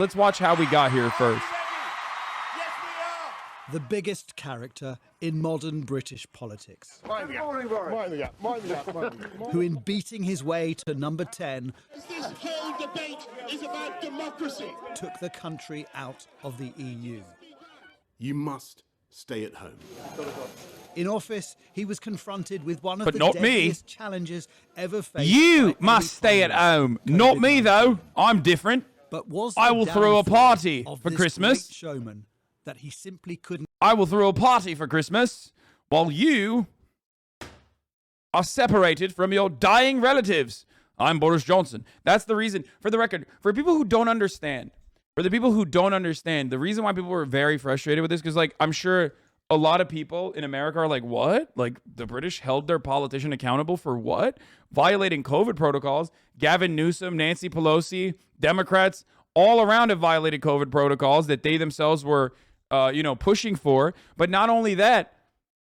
Let's watch how we got here first. The biggest character in modern British politics, who in beating his way to number 10, This whole debate is about democracy. took the country out of the EU. You must stay at home. In office, he was confronted with one of But the not me. deadliest challenges ever faced. You by must any stay at prime home. minister, Not me, COVID-19. though. I'm different. But was I the will throw a downfall party of for this Christmas. great showman that he simply couldn't I will throw a party for Christmas while you are separated from your dying relatives. I'm Boris Johnson. That's the reason. For the record, for people who don't understand, the reason why people were very frustrated with this, because, like, I'm sure a lot of people in America are like, what? Like, the British held their politician accountable for what? Violating COVID protocols. Gavin Newsom, Nancy Pelosi, Democrats all around have violated COVID protocols that they themselves were pushing for. But not only that,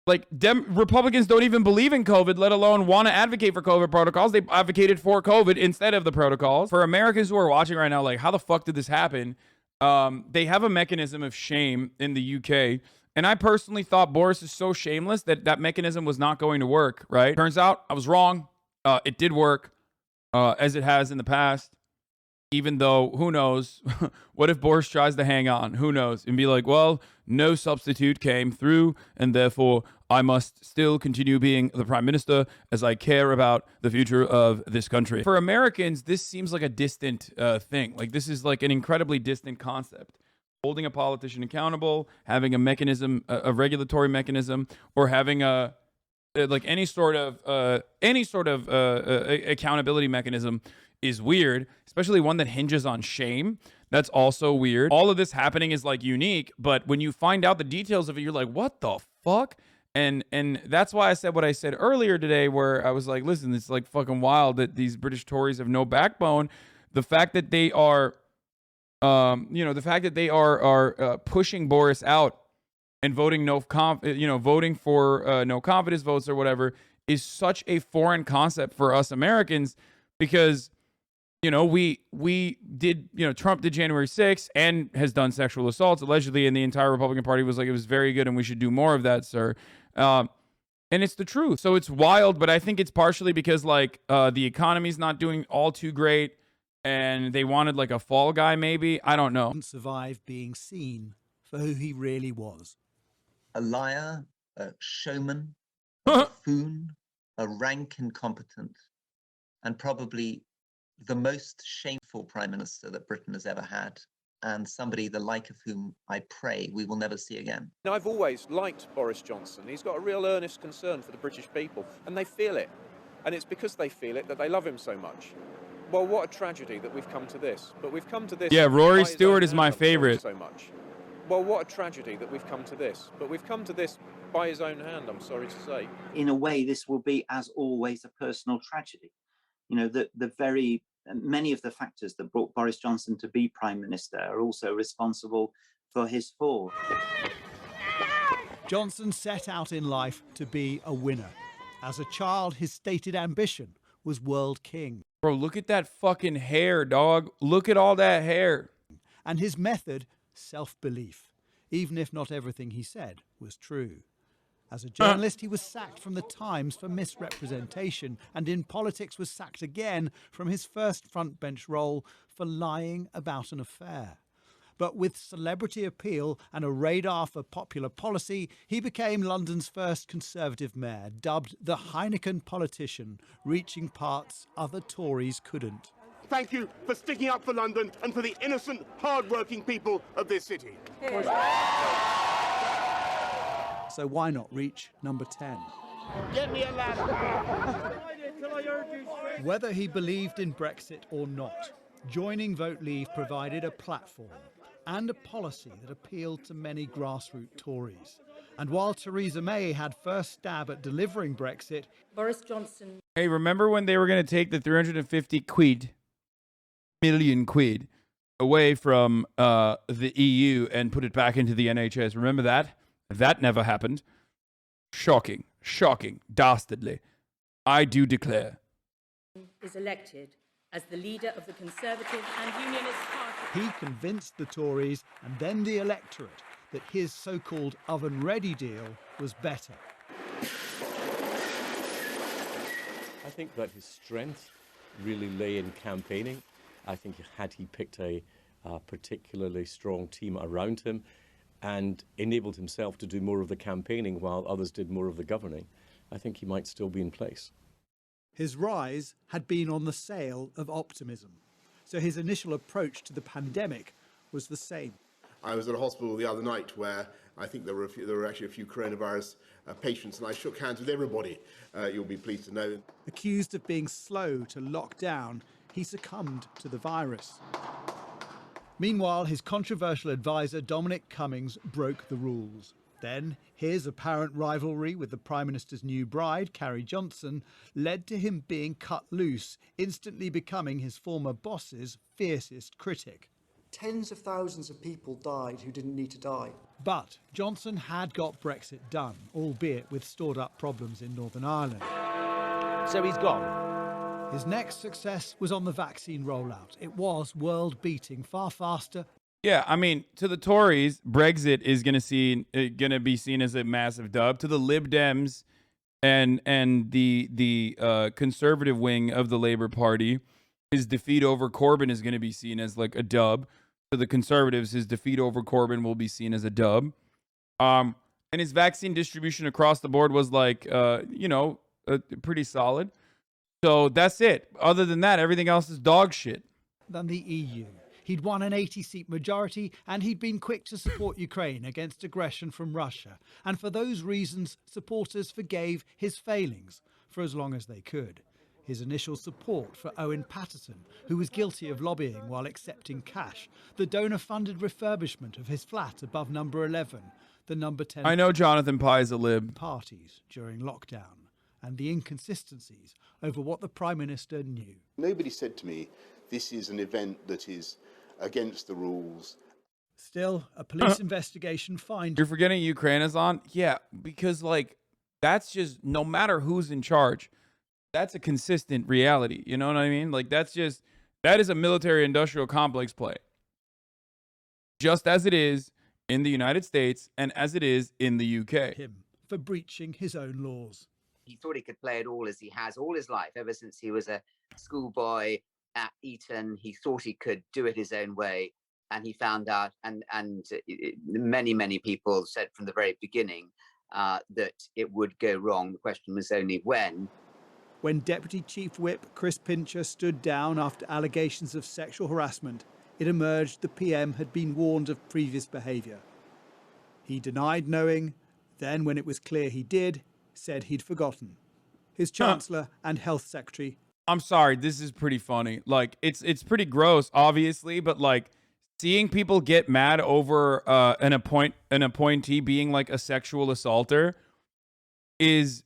like, Republicans don't even believe in COVID, let alone want to advocate for COVID protocols. They advocated for COVID instead of the protocols. For Americans who are watching right now, like, how the fuck did this happen? They have a mechanism of shame in the UK. And I personally thought Boris is so shameless that that mechanism was not going to work, right? Turns out I was wrong. It did work, as it has in the past. Even though, who knows, what if Boris tries to hang on? Who knows? And be like, well, no substitute came through, and therefore I must still continue being the prime minister as I care about the future of this country. For Americans, this seems like a distant thing. Like, this is like an incredibly distant concept. Holding a politician accountable, having a mechanism, a regulatory mechanism, or having any sort of accountability mechanism is weird, especially one that hinges on shame. That's also weird. All of this happening is, like, unique, but when you find out the details of it, you're like, what the fuck? And that's why I said what I said earlier today, where I was like, listen, it's like fucking wild that these British Tories have no backbone. The fact that they are, pushing Boris out and voting voting for no confidence votes or whatever is such a foreign concept for us Americans, because we did, Trump did January 6th and has done sexual assaults allegedly, and the entire Republican Party was like, it was very good and we should do more of that, sir. And it's the truth. So it's wild, but I think it's partially because, like, the economy's not doing all too great, and they wanted, like, a fall guy maybe. I don't know. survive being seen for who he really was. A liar, a showman, a buffoon, a rank incompetent, and probably the most shameful prime minister that Britain has ever had, and somebody the like of whom I pray we will never see again. Now, I've always liked Boris Johnson. He's got a real earnest concern for the British people, and they feel it. And it's because they feel it that they love him so much. Well, what a tragedy that we've come to this. But we've come to this. Yeah, Rory Stewart is my favorite. So much. Well, what a tragedy that we've come to this. But we've come to this by his own hand, I'm sorry to say. In a way, this will be, as always, a personal tragedy. Many of the factors that brought Boris Johnson to be Prime Minister are also responsible for his fall. Johnson set out in life to be a winner. As a child, his stated ambition was world king. Bro, look at that fucking hair, dog. Look at all that hair. And his method, self-belief, even if not everything he said was true. As a journalist, he was sacked from the Times for misrepresentation, and in politics was sacked again from his first front bench role for lying about an affair. But with celebrity appeal and a radar for popular policy, he became London's first Conservative mayor, dubbed the Heineken politician, reaching parts other Tories couldn't. Thank you for sticking up for London and for the innocent, hard-working people of this city. So why not reach number 10? Get me a ladder. Whether he believed in Brexit or not, joining Vote Leave provided a platform and a policy that appealed to many grassroots Tories. And while Theresa May had first stab at delivering Brexit, Boris Johnson. Hey, remember when they were going to take the 350 million quid away from the EU and put it back into the NHS? Remember that? That never happened. Shocking, dastardly. I do declare. Is elected as the leader of the Conservative and Unionist Party. He convinced the Tories and then the electorate that his so-called oven-ready deal was better. I think that his strength really lay in campaigning. I think had he picked a particularly strong team around him and enabled himself to do more of the campaigning while others did more of the governing, I think he might still be in place. His rise had been on the sail of optimism, so his initial approach to the pandemic was the same. I was at a hospital the other night where I think there were actually a few coronavirus patients, and I shook hands with everybody, you'll be pleased to know. Accused of being slow to lock down, he succumbed to the virus. Meanwhile, his controversial advisor Dominic Cummings broke the rules. Then, his apparent rivalry with the Prime Minister's new bride, Carrie Johnson, led to him being cut loose, instantly becoming his former boss's fiercest critic. Tens of thousands of people died who didn't need to die. But Johnson had got Brexit done, albeit with stored-up problems in Northern Ireland. So he's gone. His next success was on the vaccine rollout. It was world-beating, far faster. Yeah, I mean, to the Tories, Brexit is going to be seen as a massive dub. To the Lib Dems and the conservative wing of the Labour Party, his defeat over Corbyn is going to be seen as like a dub. To the Conservatives, his defeat over Corbyn will be seen as a dub. And his vaccine distribution across the board was like, pretty solid. So that's it. Other than that, everything else is dog shit. Than the EU. He'd won an 80-seat majority, and he'd been quick to support Ukraine against aggression from Russia. And for those reasons, supporters forgave his failings for as long as they could. His initial support for Owen Paterson, who was guilty of lobbying while accepting cash, the donor-funded refurbishment of his flat above number 11, the number 10... I know Jonathan Pye's a lib. ...parties during lockdown, and the inconsistencies over what the Prime Minister knew. Nobody said to me, this is an event that is against the rules. Still, a police investigation finds... You're forgetting Ukraine is on? Yeah, because, that's just, no matter who's in charge, that's a consistent reality. You know what I mean? That is a military-industrial complex play. Just as it is in the United States and as it is in the UK. ...him for breaching his own laws. He thought he could play it all as he has all his life, ever since he was a schoolboy at Eton. He thought he could do it his own way, and he found out, and many people said from the very beginning that it would go wrong. The question was only when. When Deputy Chief Whip Chris Pincher stood down after allegations of sexual harassment, it emerged the PM had been warned of previous behaviour. He denied knowing, then when it was clear he did, said he'd forgotten. His Chancellor and Health Secretary... I'm sorry, this is pretty funny. It's pretty gross, obviously, but seeing people get mad over an appointee being a sexual assaulter is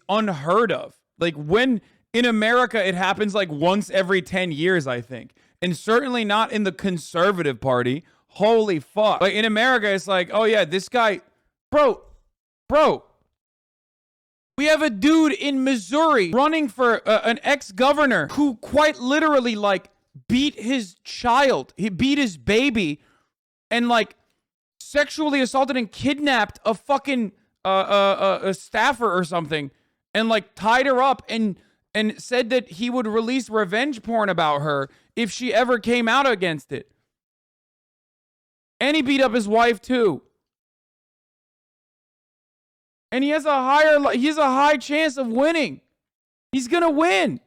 unheard of. When in America it happens once every 10 years, I think, and certainly not in the Conservative Party. Holy fuck! In America, it's oh yeah, this guy, bro. We have a dude in Missouri running for an ex-governor who quite literally beat his child. He beat his baby and sexually assaulted and kidnapped a fucking a staffer or something and tied her up and said that he would release revenge porn about her if she ever came out against it. And he beat up his wife too. And he has a high chance of winning. He's going to win.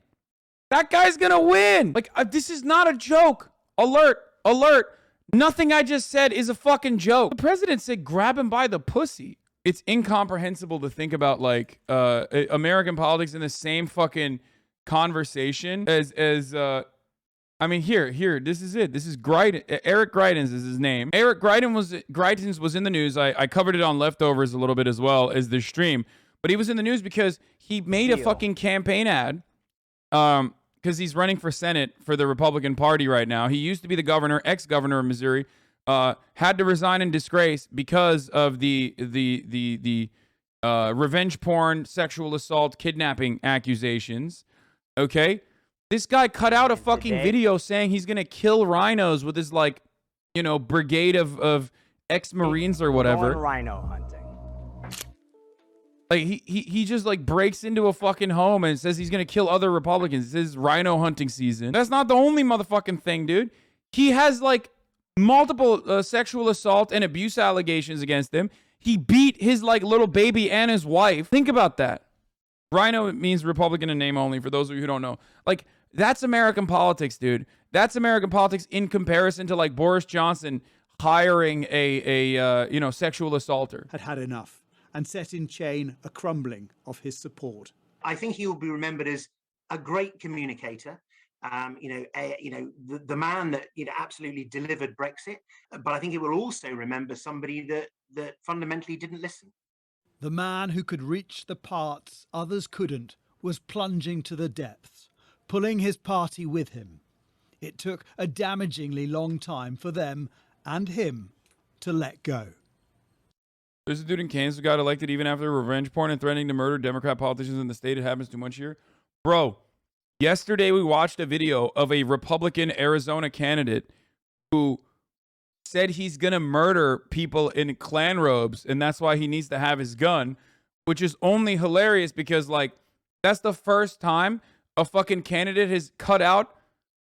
That guy's going to win. This is not a joke. Alert. Nothing I just said is a fucking joke. The president said grab him by the pussy. It's incomprehensible to think about American politics in the same fucking conversation as here, this is it. This is Eric Greitens is his name. Eric Greitens was in the news. I covered it on Leftovers a little bit as well as this stream. But he was in the news because he made a fucking campaign ad because he's running for Senate for the Republican Party right now. He used to be the ex-governor of Missouri, had to resign in disgrace because of the revenge porn, sexual assault, kidnapping accusations. Okay? This guy cut out a fucking video saying he's going to kill rhinos with his, like, you know, brigade of ex-Marines or whatever. Going rhino hunting. Like, he just, like, breaks into a fucking home and says he's going to kill other Republicans. This is rhino hunting season. That's not the only motherfucking thing, dude. He has, like, multiple sexual assault and abuse allegations against him. He beat his, like, little baby and his wife. Think about that. Rhino means Republican in name only, for those of you who don't know. Like, that's American politics, dude. That's American politics in comparison to, like, Boris Johnson hiring a you know, sexual assaulter. Had enough and set in chain a crumbling of his support. I think he will be remembered as a great communicator. The man that absolutely delivered Brexit. But I think it will also remember somebody that fundamentally didn't listen. The man who could reach the parts others couldn't was plunging to the depths, pulling his party with him. It took a damagingly long time for them and him to let go. There's a dude in Kansas who got elected even after revenge porn and threatening to murder Democrat politicians in the state. It happens too much here. Bro, yesterday we watched a video of a Republican Arizona candidate who said he's going to murder people in Klan robes, and that's why he needs to have his gun, which is only hilarious because, like, that's the first time a fucking candidate has cut out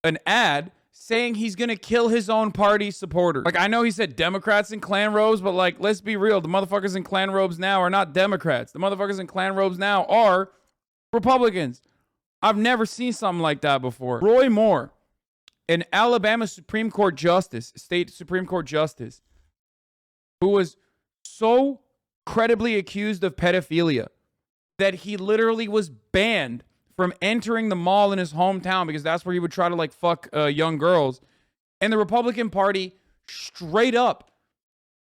an ad saying he's going to kill his own party supporters. Like, I know he said Democrats in Klan robes, but, like, let's be real. The motherfuckers in Klan robes now are not Democrats. The motherfuckers in Klan robes now are Republicans. I've never seen something like that before. Roy Moore, an Alabama Supreme Court justice, state Supreme Court justice, who was so credibly accused of pedophilia that he literally was banned from entering the mall in his hometown because that's where he would try to, like, fuck young girls. And the Republican Party straight up,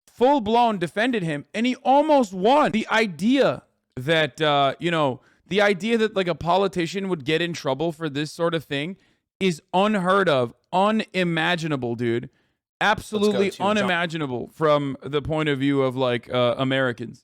full-blown defended him, and he almost won. The idea that, the idea that, like, a politician would get in trouble for this sort of thing is unheard of, unimaginable, dude. Absolutely unimaginable from the point of view of, like, Americans.